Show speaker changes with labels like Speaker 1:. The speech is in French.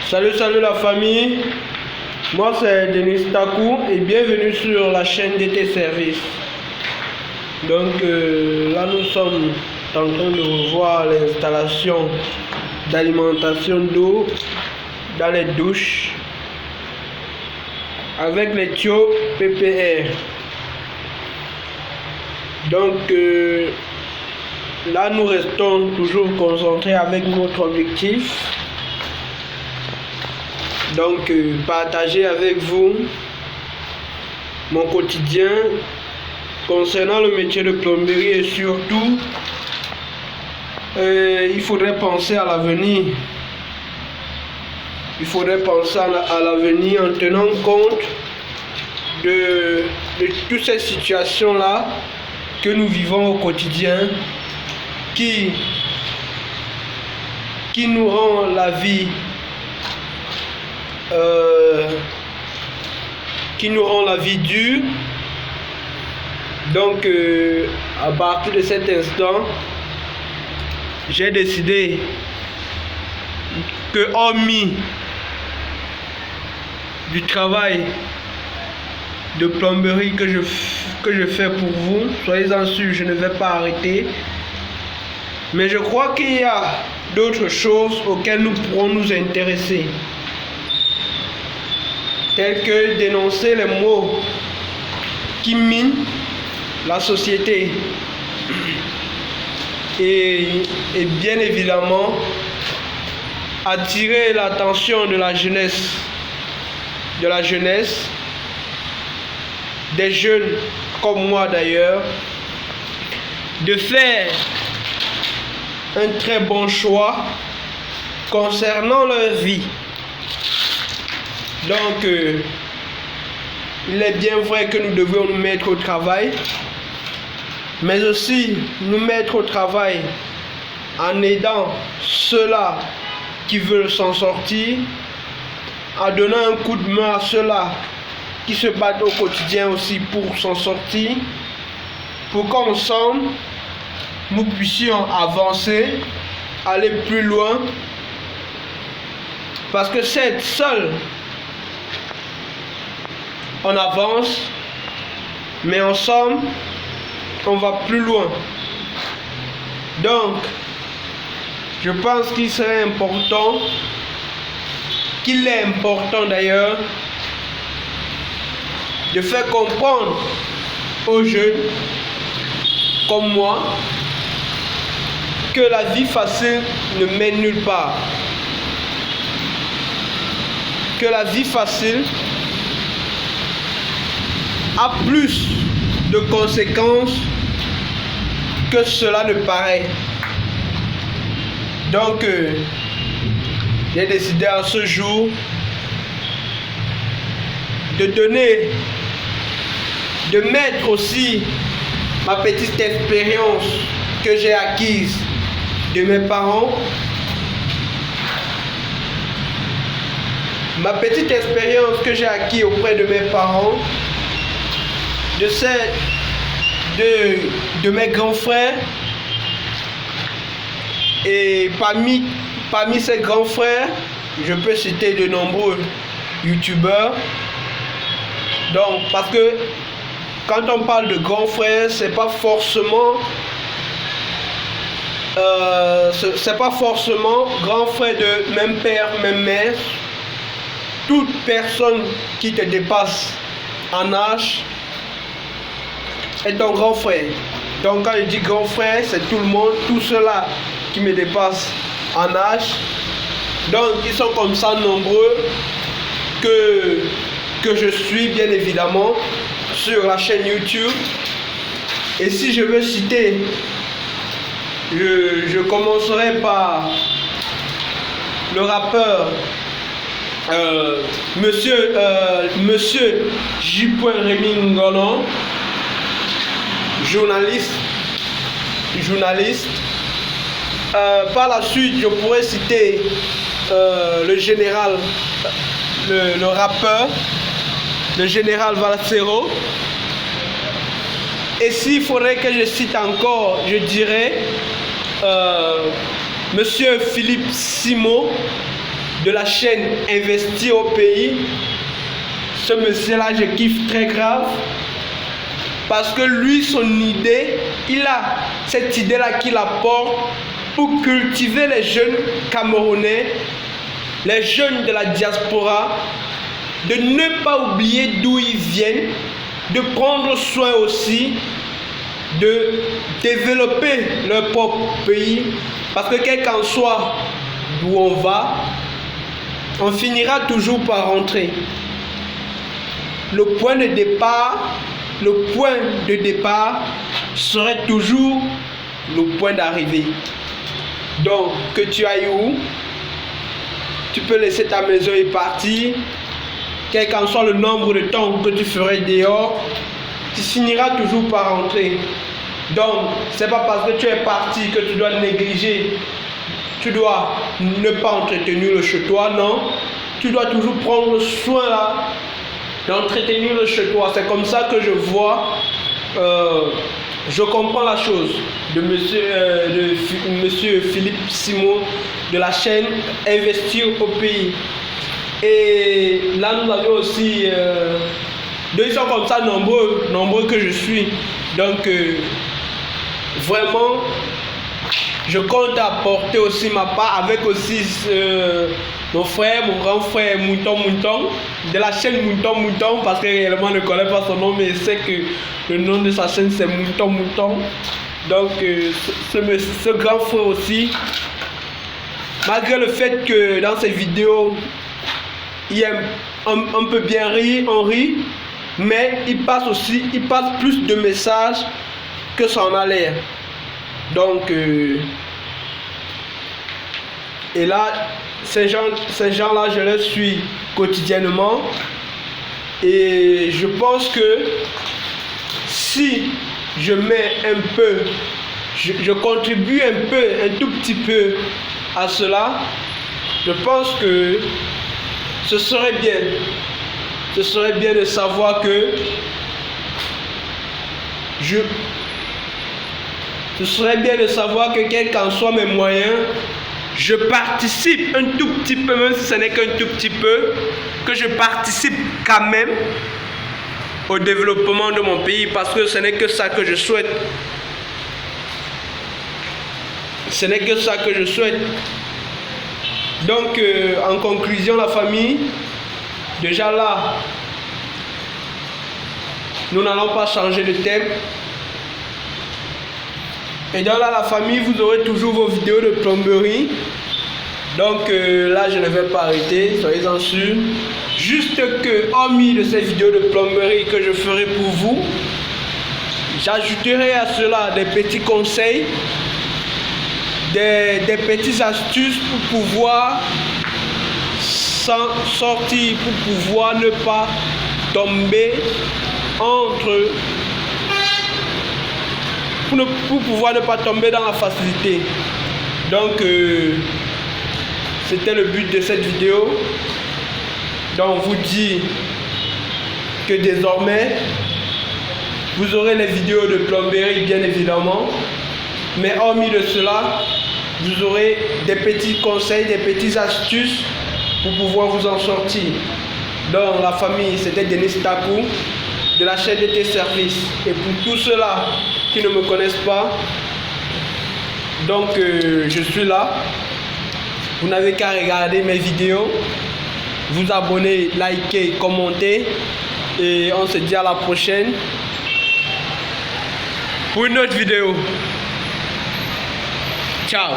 Speaker 1: Salut la famille, moi c'est Denis Takou et bienvenue sur la chaîne DT Service. Donc là nous sommes en train de revoir l'installation d'alimentation d'eau dans les douches avec les tuyaux PPR. Donc là nous restons toujours concentrés avec notre objectif. Donc partager avec vous mon quotidien concernant le métier de plomberie et surtout il faudrait penser à l'avenir. Il faudrait penser à l'avenir en tenant compte de toutes ces situations-là que nous vivons au quotidien qui nous rend la vie dure. Donc à partir de cet instant, j'ai décidé que hormis du travail de plomberie que je fais pour vous, soyez-en sûrs, je ne vais pas arrêter. Mais je crois qu'il y a d'autres choses auxquelles nous pourrons nous intéresser, tels que dénoncer les maux qui minent la société et bien évidemment attirer l'attention de la jeunesse, des jeunes comme moi d'ailleurs, de faire un très bon choix concernant leur vie. Donc il est bien vrai que nous devons nous mettre au travail, mais aussi nous mettre au travail en aidant ceux-là qui veulent s'en sortir, en donnant un coup de main à ceux-là qui se battent au quotidien aussi pour s'en sortir, pour qu'ensemble nous puissions avancer, aller plus loin, parce que c'est seul on avance, mais ensemble on va plus loin. Donc je pense qu'il serait important, qu'il est important d'ailleurs, de faire comprendre aux jeunes comme moi que la vie facile ne mène nulle part, que la vie facile a plus de conséquences que cela ne paraît. Donc j'ai décidé en ce jour de mettre aussi ma petite expérience que j'ai acquise de mes parents, auprès de mes parents, de mes grands frères, et parmi ces grands frères, je peux citer de nombreux youtubeurs. Donc parce que quand on parle de grands frères, c'est pas forcément grand frère de même père, même mère. Toute personne qui te dépasse en âge est un grand frère. Donc quand je dis grand frère, c'est tout le monde, tous ceux-là qui me dépassent en âge. Donc ils sont comme ça nombreux que je suis bien évidemment sur la chaîne YouTube. Et si je veux citer, je commencerai par le rappeur Monsieur J. Rémy Ngonon, journaliste. Par la suite, je pourrais citer le général, le rappeur, le général Valsero. Et s'il faudrait que je cite encore, je dirais Monsieur Philippe Simo, de la chaîne Investir au pays. Ce monsieur-là, je kiffe très grave. Parce que lui, son idée, il a cette idée-là qu'il apporte pour cultiver les jeunes Camerounais, les jeunes de la diaspora, de ne pas oublier d'où ils viennent, de prendre soin aussi, de développer leur propre pays. Parce que quel qu'en soit d'où on va, on finira toujours par rentrer. Le point de départ serait toujours le point d'arrivée. Donc, que tu ailles où, tu peux laisser ta maison et partir. Quel qu'en soit le nombre de temps que tu ferais dehors, tu finiras toujours par rentrer. Donc, c'est pas parce que tu es parti que tu dois négliger, tu dois ne pas entretenir le chez toi, non. Tu dois toujours prendre soin là d'entretenir le chez toi. C'est comme ça que je vois, je comprends la chose de monsieur Philippe Simon de la chaîne Investir au pays. Et là nous avons aussi ils sont comme ça nombreux que je suis. Donc vraiment je compte apporter aussi ma part avec aussi mon frère, mon grand frère Mouton de la chaîne Mouton parce que réellement je ne connais pas son nom, mais je sais que le nom de sa chaîne c'est Mouton. Donc ce grand frère aussi, malgré le fait que dans ses vidéos il aime un peu bien rire, on rit, mais il passe plus de messages que ça en a l'air. Donc et là ces gens-là, je les suis quotidiennement et je pense que si je mets un peu, je contribue un tout petit peu à cela, je pense que ce serait bien de savoir que quels qu'en soient mes moyens, je participe un tout petit peu, même si ce n'est qu'un tout petit peu, que je participe quand même au développement de mon pays, parce que ce n'est que ça que je souhaite. Donc, en conclusion, la famille, déjà là, nous n'allons pas changer de thème. Et dans la famille, vous aurez toujours vos vidéos de plomberie. Donc là, je ne vais pas arrêter, soyez-en sûrs. Juste que, hormis de ces vidéos de plomberie que je ferai pour vous, j'ajouterai à cela des petits conseils, des petites astuces pour pouvoir s'en sortir, pour pouvoir ne pas tomber pour pouvoir ne pas tomber dans la facilité. Donc c'était le but de cette vidéo. Donc on vous dit que désormais vous aurez les vidéos de plomberie bien évidemment, mais hormis de cela vous aurez des petits conseils, des petites astuces pour pouvoir vous en sortir. Donc la famille, c'était Denis Takou de la chaîne de tes services. Et pour tous ceux-là qui ne me connaissent pas, donc je suis là. Vous n'avez qu'à regarder mes vidéos, vous abonner, liker, commenter, et on se dit à la prochaine pour une autre vidéo. Ciao.